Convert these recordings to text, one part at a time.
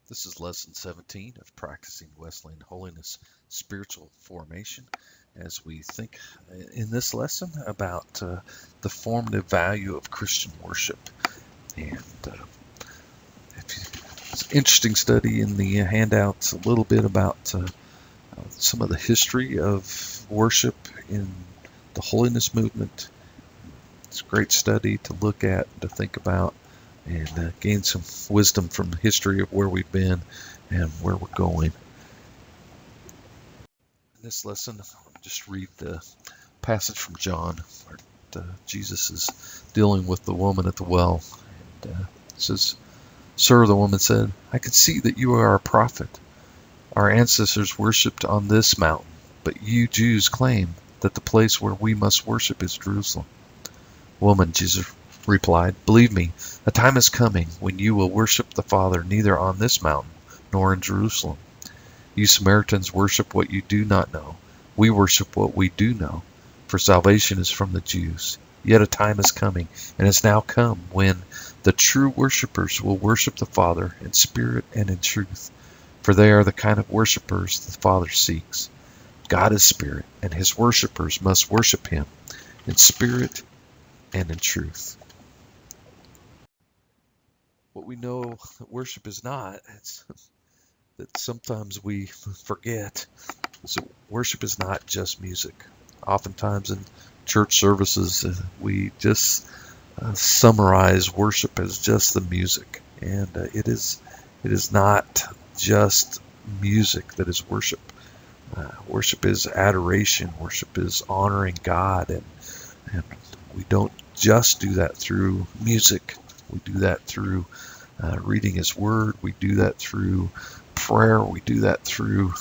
This is lesson 17 of practicing Wesleyan holiness spiritual formation as we think in this lesson about the formative value of Christian worship. And it's an interesting study in the handouts, a little bit about some of the history of worship in the holiness movement. It's a great study to look at, to think about, and gain some wisdom from the history of where we've been and where we're going. In this lesson, I'll just read the passage from John where Jesus is dealing with the woman at the well. And it says, "Sir," the woman said, "I can see that you are a prophet. Our ancestors worshipped on this mountain, but you Jews claim that the place where we must worship is Jerusalem." "Woman," Jesus replied, "believe me, a time is coming when you will worship the Father neither on this mountain nor in Jerusalem. You Samaritans worship what you do not know. We worship what we do know, for salvation is from the Jews. Yet a time is coming, and has now come, when the true worshippers will worship the Father in spirit and in truth, for they are the kind of worshippers the Father seeks. God is spirit, and his worshippers must worship him in spirit and in truth." What we know that worship is not, it's that sometimes we forget, is that worship is not just music. Oftentimes in church services, we just summarize worship as just the music, and it is not just music that is worship. Worship is adoration. Worship is honoring God, and we don't just do that through music. We do that through reading his word. We do that through prayer. We do that through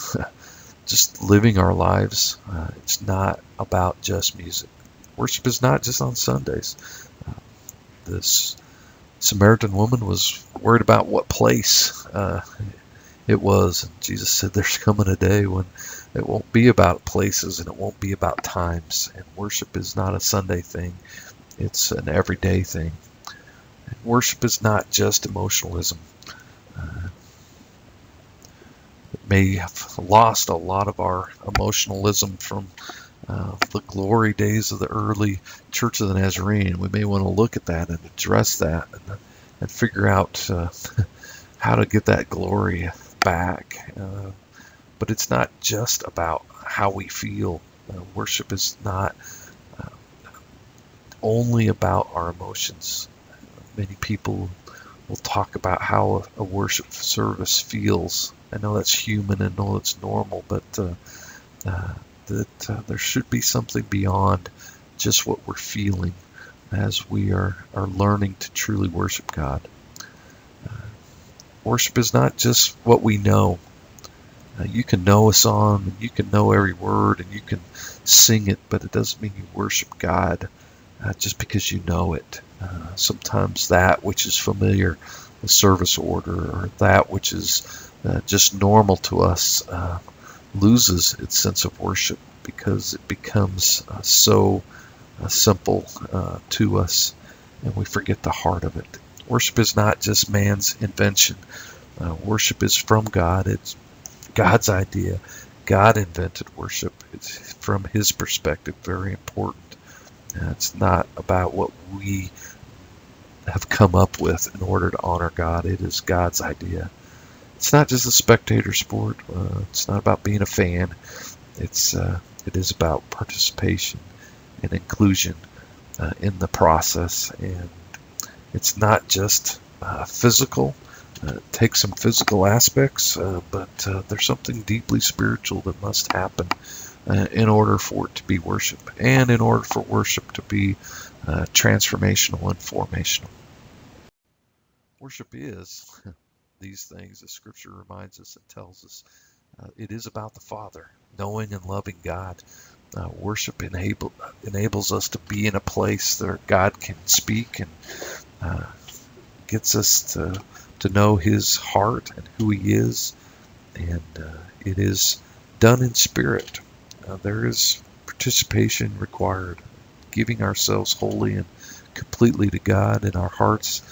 just living our lives. It's not about just music. Worship is not just on Sundays. This Samaritan woman was worried about what place it was. And Jesus said there's coming a day when it won't be about places and it won't be about times. And worship is not a Sunday thing. It's an everyday thing. And worship is not just emotionalism. It may have lost a lot of our emotionalism from the glory days of the early Church of the Nazarene. We may want to look at that and address that and figure out how to get that glory back. But it's not just about how we feel. Worship is not only about our emotions. Many people will talk about how a worship service feels. I know that's human, and know it's normal, but there should be something beyond just what we're feeling as we are learning to truly worship God. Worship is not just what we know. You can know a song, and you can know every word, and you can sing it, but it doesn't mean you worship God just because you know it. Sometimes that which is familiar, the service order, or that which is just normal to us, loses its sense of worship because it becomes so simple to us, and we forget the heart of it. Worship is not just man's invention. Worship is from God. It's God's idea. God invented worship. It's from his perspective very important. It's not about what we have come up with in order to honor God. It is God's idea. It's not just a spectator sport. It's not about being a fan. It is about participation and inclusion in the process. And it's not just physical. It takes some physical aspects, but there's something deeply spiritual that must happen in order for it to be worship, and in order for worship to be transformational and formational. Worship is these things, as Scripture reminds us and tells us. It is about the Father, knowing and loving God. Worship enables us to be in a place where God can speak and gets us to know his heart and who he is. And it is done in spirit. There is participation required, giving ourselves wholly and completely to God in our hearts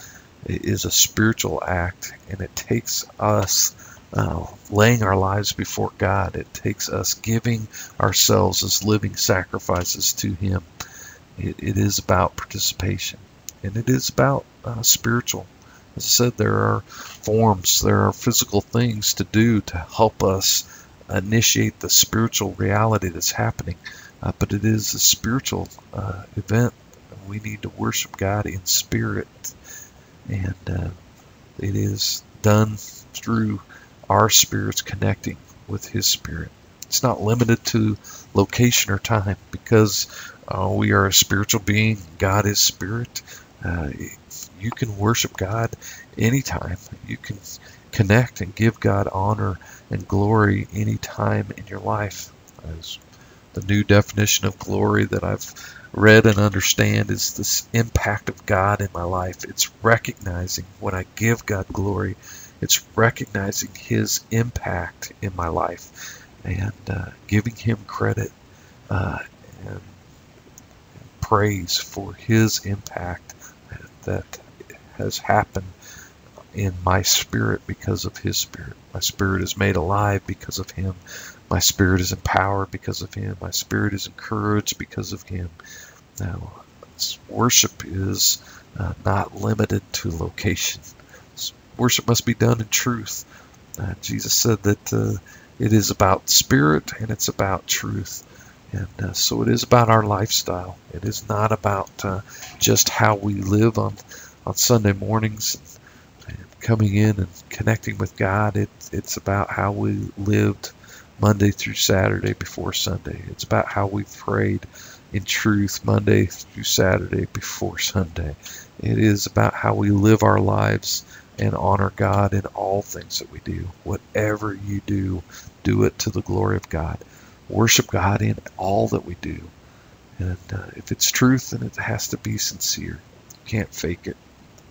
is a spiritual act, and it takes us laying our lives before God. It takes us giving ourselves as living sacrifices to Him. It is about participation, and it is about spiritual. As I said, there are forms, there are physical things to do to help us initiate the spiritual reality that's happening, but it is a spiritual event. We need to worship God in spirit, and it is done through our spirits connecting with His Spirit. It's not limited to location or time, because we are a spiritual being. God is spirit. You can worship God anytime. You can connect and give God honor and glory anytime in your life. As the new definition of glory that I've read and understand is this impact of God in my life. It's recognizing when I give God glory, it's recognizing His impact in my life, and giving Him credit and praise for His impact that has happened in my spirit because of His Spirit. My spirit is made alive because of Him. My spirit is empowered because of Him. My spirit is encouraged because of Him. Now, worship is not limited to location. Worship must be done in truth. Jesus said that it is about spirit and it's about truth. And so it is about our lifestyle. It is not about just how we live on Sunday mornings and coming in and connecting with God. It's about how we lived Monday through Saturday before Sunday. It's about how we prayed in truth Monday through Saturday before Sunday. It is about how we live our lives and honor God in all things that we do. Whatever you do, do it to the glory of God. Worship God in all that we do. And if it's truth, then it has to be sincere. You can't fake it.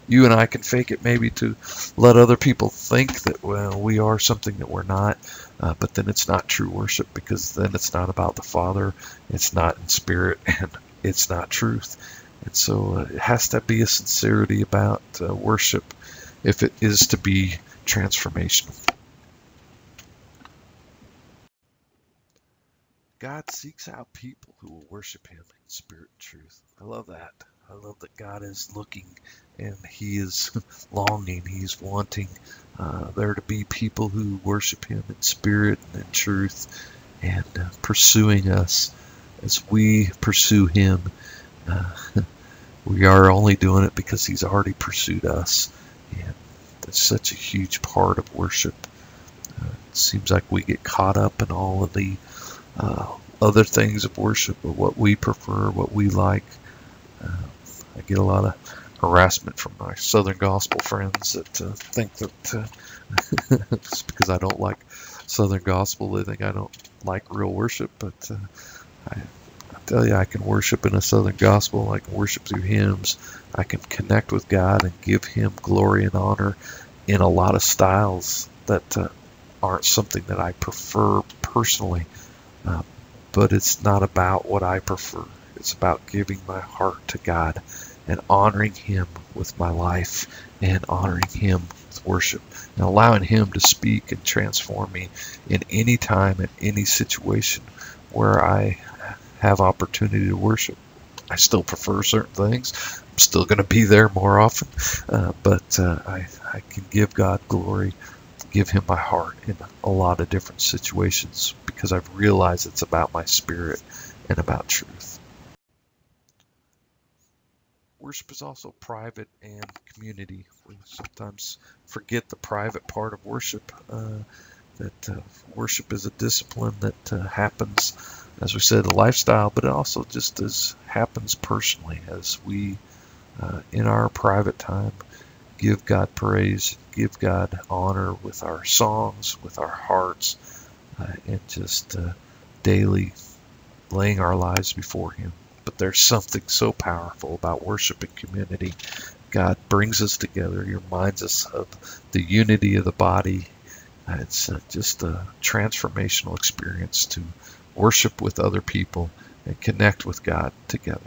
You and I can fake it maybe to let other people think that, well, we are something that we're not, but then it's not true worship, because then it's not about the Father, it's not in spirit, and it's not truth. And so it has to be a sincerity about worship if it is to be transformational. God seeks out people who will worship Him in spirit and truth. I love that. I love that God is looking and He is longing, He's wanting there to be people who worship Him in spirit and in truth, and pursuing us as we pursue Him. We are only doing it because He's already pursued us, and that's such a huge part of worship. It seems like we get caught up in all of the other things of worship, or what we prefer, what we like. I get a lot of harassment from my Southern Gospel friends that think that just because I don't like Southern Gospel, they think I don't like real worship. But I tell you, I can worship in a Southern Gospel. I can worship through hymns. I can connect with God and give Him glory and honor in a lot of styles that aren't something that I prefer personally. But it's not about what I prefer. It's about giving my heart to God and honoring Him with my life, and honoring Him with worship, and allowing Him to speak and transform me in any time, in any situation where I have opportunity to worship. I still prefer certain things. I'm still going to be there more often, but I can give God glory, give Him my heart in a lot of different situations, because I've realized it's about my spirit and about truth. Worship is also private and community. We sometimes forget the private part of worship, that worship is a discipline that happens, as we said, a lifestyle, but it also just happens personally as we, in our private time, give God praise, give God honor with our songs, with our hearts, and just daily laying our lives before Him. But there's something so powerful about worship and community. God brings us together. He reminds us of the unity of the body. It's just a transformational experience to worship with other people and connect with God together.